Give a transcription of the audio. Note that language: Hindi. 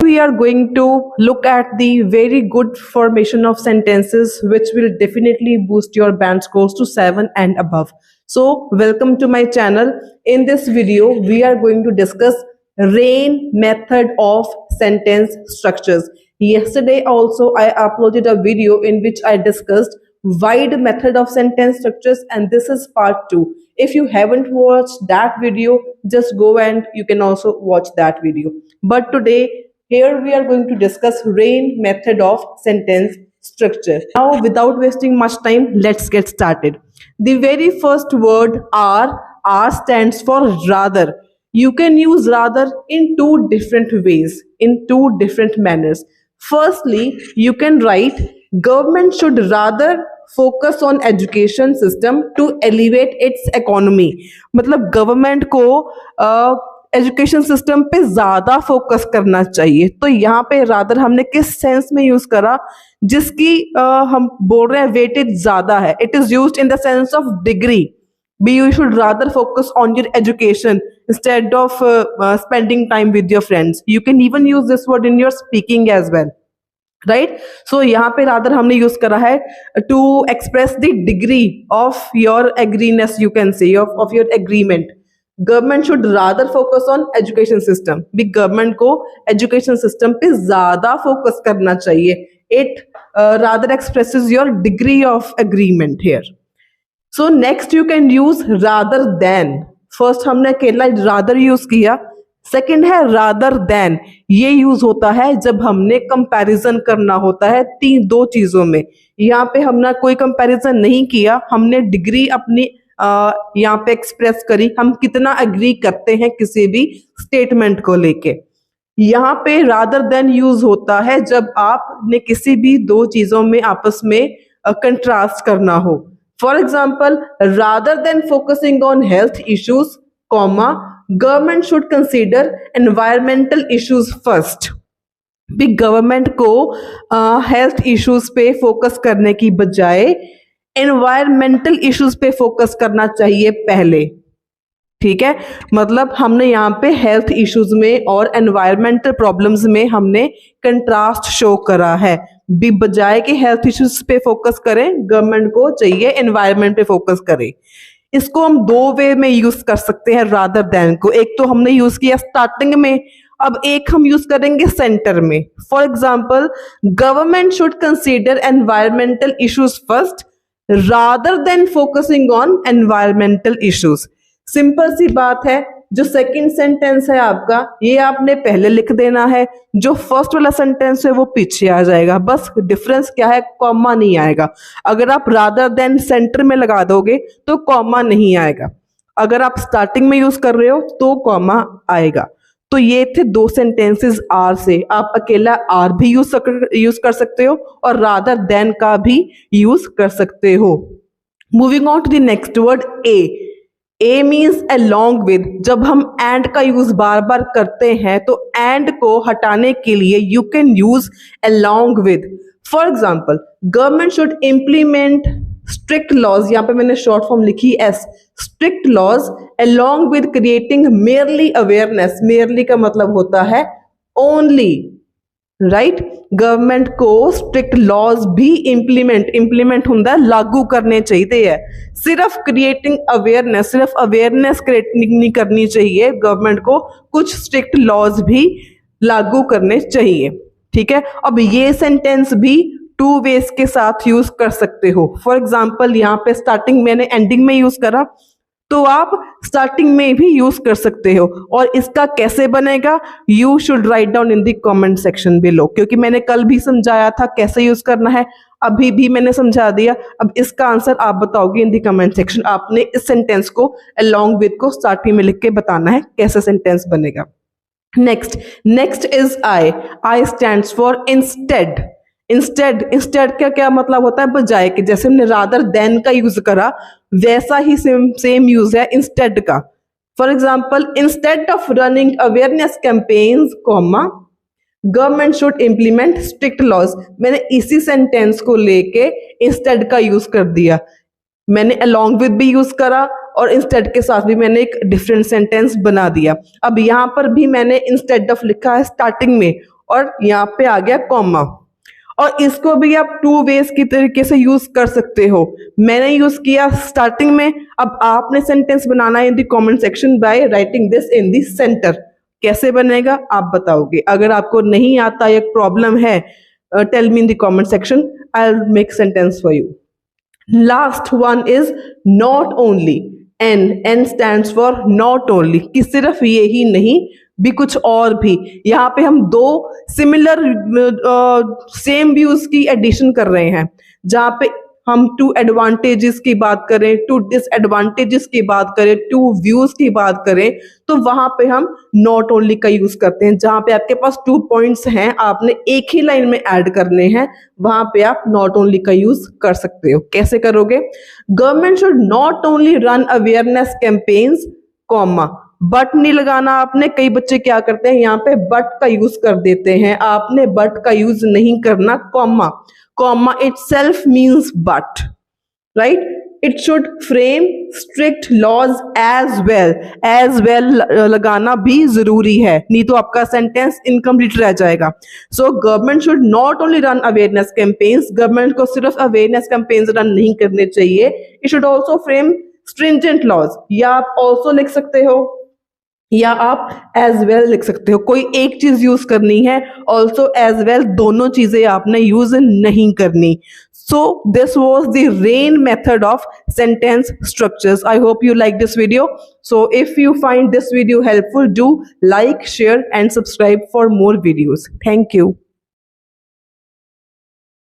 we are going to look at the very good formation of sentences which will definitely boost your band scores to 7 and above. So welcome to my channel. In this video, we are going to discuss RAIN method of sentence structures. Yesterday also I uploaded a video in which I discussed wide method of sentence structures, and this is part 2. If you haven't watched that video, just go and you can also watch that video. But today, here we are going to discuss RAIN method of sentence structure. Now, without wasting much time, let's get started. The very first word R stands for rather. You can use rather in two different ways, in two different manners. Firstly, you can write government should rather focus on education system to elevate its economy. मतलब गवर्नमेंट को एजुकेशन सिस्टम पे ज्यादा फोकस करना चाहिए. तो यहाँ पे रादर हमने किस सेंस में यूज करा, जिसकी हम बोल रहे हैं वेटेज ज्यादा है. It is used in the sense of degree. Be you should rather focus on your education instead of spending time with your friends. You can even use this word in your speaking as well, right. So यहाँ पे रादर हमने यूज करा है to express the degree of your agreeness, you can say of your agreement. Government should rather focus on education system. भी गवर्नमेंट को एजुकेशन सिस्टम पे ज्यादा फोकस करना चाहिए. It rather expresses your degree of agreement here. So next you can use rather than. First हमने अकेला रादर यूज किया. सेकेंड है रादर देन. ये यूज होता है जब हमने कंपैरिजन करना होता है दो चीजों में. यहाँ पे हमने कोई कंपैरिजन नहीं किया, हमने डिग्री अपनी यहाँ पे एक्सप्रेस करी, हम कितना एग्री करते हैं किसी भी स्टेटमेंट को लेके. यहाँ पे रादर देन यूज होता है जब आपने किसी भी दो चीजों में आपस में कंट्रास्ट करना हो. For example, rather than focusing on health issues comma government should consider environmental issues first. भी गवर्नमेंट को हेल्थ इश्यूज पे फोकस करने की बजाय एनवायरमेंटल इश्यूज पे फोकस करना चाहिए पहले. ठीक है, मतलब हमने यहाँ पे हेल्थ इश्यूज में और एनवायरमेंटल प्रॉब्लम्स में हमने कंट्रास्ट शो करा है. भी बजाय कि हेल्थ इश्यूज पे फोकस करें, गवर्नमेंट को चाहिए एनवायरमेंट पे फोकस करें. इसको हम दो वे में यूज कर सकते हैं रादर देन को. एक तो हमने यूज किया स्टार्टिंग में, अब एक हम यूज करेंगे सेंटर में. For example, government should consider environmental issues first rather than focusing on environmental issues. Simple सी बात है. जो सेकंड सेंटेंस है आपका, ये आपने पहले लिख देना है. जो फर्स्ट वाला सेंटेंस है वो पीछे आ जाएगा. बस डिफरेंस क्या है, कॉमा नहीं आएगा. अगर आप रादर देन सेंटर में लगा दोगे तो कॉमा नहीं आएगा. अगर आप स्टार्टिंग में यूज कर रहे हो तो कॉमा आएगा. तो ये थे दो सेंटेंसेस आर से. आप अकेला आर भी यूज कर सकते हो और रादर देन का भी यूज कर सकते हो. Moving on to the next word A. A means along with. जब हम एंड का यूज बार बार करते हैं तो एंड को हटाने के लिए you can use along with. For example, government should implement strict laws. यहाँ पे मैंने शॉर्ट फॉर्म लिखी S. Strict laws along with creating merely awareness. merely का मतलब होता है ओनली, राइट. गवर्नमेंट को स्ट्रिक्ट लॉज भी इंप्लीमेंट होता है, लागू करने चाहिए. सिर्फ क्रिएटिंग अवेयरनेस, सिर्फ अवेयरनेस क्रिएट नहीं करनी चाहिए. गवर्नमेंट को कुछ स्ट्रिक्ट लॉज भी लागू करने चाहिए. ठीक है, अब ये सेंटेंस भी टू वेज के साथ यूज कर सकते हो. फॉर एग्जाम्पल, यहाँ पे स्टार्टिंग मैंने एंडिंग में यूज करा, तो आप स्टार्टिंग में भी यूज कर सकते हो. और इसका कैसे बनेगा, you should write down in the comment section below. क्योंकि मैंने कल भी समझाया था कैसे यूज करना है, अभी भी मैंने समझा दिया. अब इसका आंसर आप बताओगे इन द कमेंट सेक्शन. आपने इस सेंटेंस को along with को स्टार्टिंग में लिख के बताना है कैसे सेंटेंस बनेगा. Next is I. I stands for instead. Instead का क्या मतलब होता है, बजाय के. जैसे हमने रादर देन का यूज करा, वैसा ही सेम यूज है इंस्टेड का. For example, instead of running awareness campaigns comma government should implement strict laws. मैंने इसी सेंटेंस को लेके इंस्टेड का यूज कर दिया. मैंने along with भी यूज करा और इंस्टेड के साथ भी मैंने एक डिफरेंट सेंटेंस बना दिया. अब यहाँ पर भी मैंने इंस्टेड ऑफ लिखा है स्टार्टिंग में और यहाँ पे आ गया कॉमा। और इसको भी आप टू वेज की तरीके से यूज कर सकते हो। मैंने यूज किया स्टार्टिंग में, अब आपने सेंटेंस बनाना है इन the comment section by writing this in the centre. कैसे बनेगा आप बताओगे। अगर आपको नहीं आता, एक प्रॉब्लम है, tell me in the comment section, I will make sentence for you. Last one is not only. N stands for not only, कि सिर्फ ये ही नहीं भी कुछ और भी। यहाँ पे हम दो सिमिलर सेम व्यूज की एडिशन कर रहे हैं, जहाँ पे हम टू एडवांटेजेस की बात करें, टू डिसएडवांटेजेस की बात करें, टू व्यूज की बात करें, तो वहां पे हम नॉट ओनली का यूज करते हैं। जहां पे आपके पास 2 पॉइंट्स हैं, आपने एक ही लाइन में ऐड करने हैं, वहां पे आप नॉट ओनली का यूज कर सकते हो। कैसे करोगे? Government should not only run awareness campaigns, comma, but नहीं लगाना आपने। कई बच्चे क्या करते हैं, यहाँ पे बट का यूज कर देते हैं, आपने बट का यूज नहीं करना, comma. Comma itself means but, right? It should frame strict laws as well. As well लगाना भी जरूरी है, नहीं तो आपका सेंटेंस इनकम्प्लीट रह जाएगा। So government should not only run awareness campaigns, government को सिर्फ अवेयरनेस कैंपेन्स रन नहीं करने चाहिए, it should also frame stringent laws, या आप also लिख सकते हो, या आप एज वेल लिख सकते हो। कोई एक चीज यूज करनी है, ऑल्सो एज वेल, दोनों चीजें आपने यूज नहीं करनी। So this was the rain method of sentence structures. I hope you like this video. So if you find this video helpful, do like, share and subscribe for more videos. Thank you.